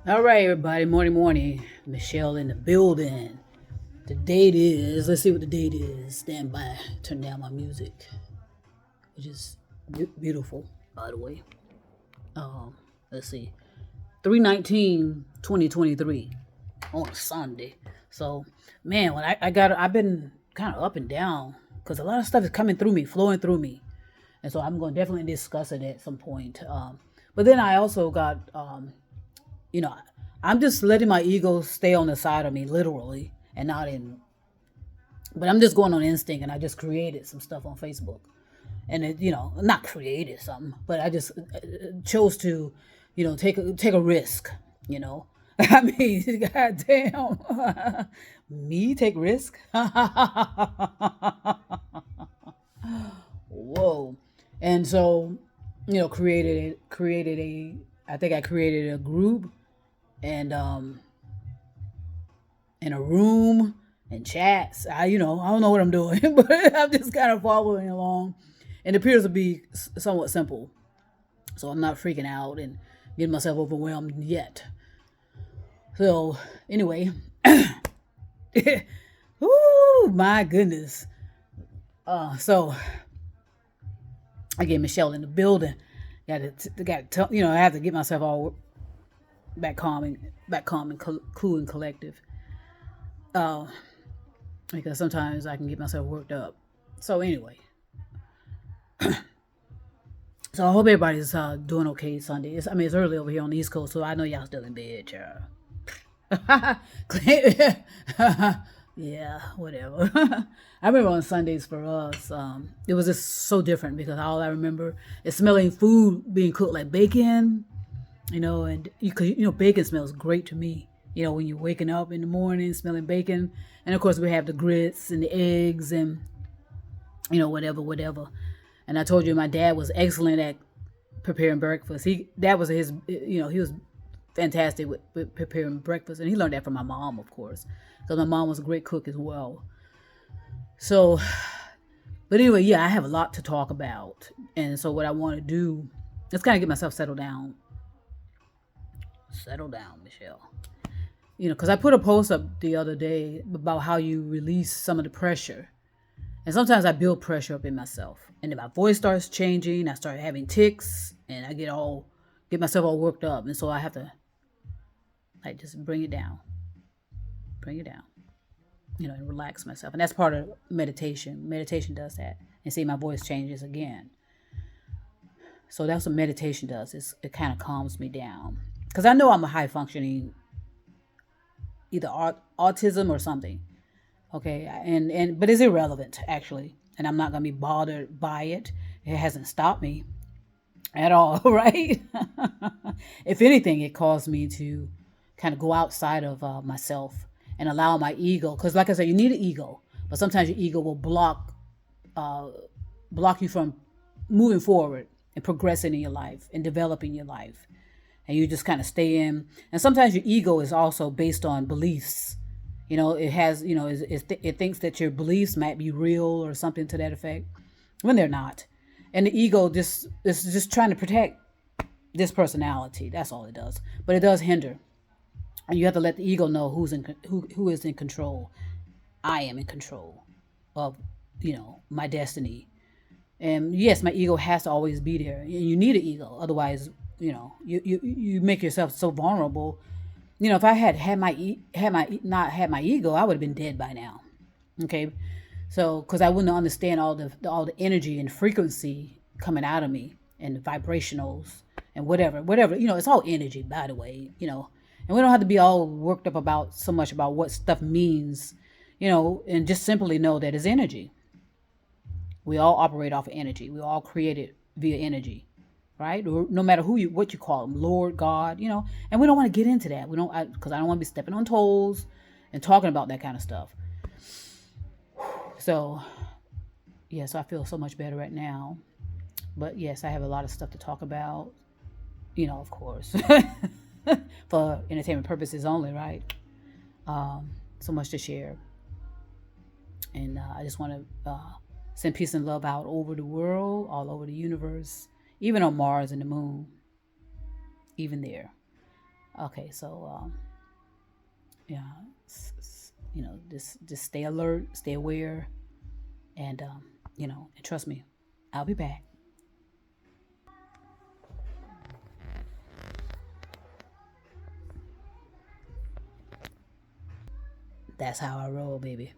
All right, everybody. Morning. Michelle in the building. The date is, let's see what the date is. Stand by. Turn down my music, which is beautiful, by the way. Let's see. 3/19/2023 on a Sunday. So, man, when I've been kind of up and down because a lot of stuff is coming through me, flowing through me. And so I'm going to definitely discuss it at some point. But then I also got you know, I'm just letting my ego stay on the side of me, literally, and not in. But I'm just going on instinct, and I just created some stuff on Facebook, and not created something, but I just chose to, take a risk. You know, I mean, goddamn, me take risk. Whoa, and so, created a. I think I created a group and in a room and chats. I don't know what I'm doing, but I'm just kind of following along. And it appears to be somewhat simple. So I'm not freaking out and getting myself overwhelmed yet. So, anyway, ooh, my goodness. So again, Michelle in the building. I have to get myself all back calm and cool and collective. Uh, because sometimes I can get myself worked up. So anyway, so I hope everybody's doing okay Sunday. It's early over here on the East Coast, so I know y'all still in bed, child. Yeah, whatever. I remember on Sundays for us, it was just so different because all I remember is smelling food being cooked, like bacon, and bacon smells great to me. When you're waking up in the morning smelling bacon, and of course we have the grits and the eggs and whatever. And I told you my dad was excellent at preparing breakfast. That was his, he was fantastic with preparing breakfast, and he learned that from my mom, of course, because my mom was a great cook as well. So, but anyway, yeah, I have a lot to talk about, and so what I want to do is kind of get myself settled down. Settle down, Michelle. Because I put a post up the other day about how you release some of the pressure. And sometimes I build pressure up in myself. And then my voice starts changing. I start having tics and I get myself all worked up. And so I have to just bring it down. Bring it down. And relax myself. And that's part of meditation. Meditation does that. And see, my voice changes again. So that's what meditation does. It kind of calms me down. Because I know I'm a high functioning either autism or something. Okay, but it's irrelevant actually, and I'm not gonna be bothered by it. It hasn't stopped me at all, right? If anything, it caused me to kind of go outside of myself and allow my ego, because like I said, you need an ego, but sometimes your ego will uh, block you from moving forward and progressing in your life and developing your life, and you just kind of stay in. And sometimes your ego is also based on beliefs. It has, it thinks that your beliefs might be real or something to that effect when they're not. And the ego just is just trying to protect this personality. That's all it does. But it does hinder. And you have to let the ego know who is in control. I am in control of, my destiny. And yes, my ego has to always be there. You need an ego. Otherwise, you make yourself so vulnerable. If I not had my ego, I would have been dead by now. Okay, so because I wouldn't understand all the energy and frequency coming out of me and the vibrationals and whatever. It's all energy, by the way. And we don't have to be all worked up about so much about what stuff means. And just simply know that it's energy. We all operate off of energy. We all created via energy, right? No matter what you call them, Lord, God, and we don't want to get into that. We don't, because I don't want to be stepping on toes and talking about that kind of stuff. So, yes, I feel so much better right now. But yes, I have a lot of stuff to talk about, of course, for entertainment purposes only, right? So much to share. And I just want to send peace and love out over the world, all over the universe, even on Mars and the moon, even there. Okay, so yeah, just stay alert, stay aware, and and trust me, I'll be back. That's how I roll, baby.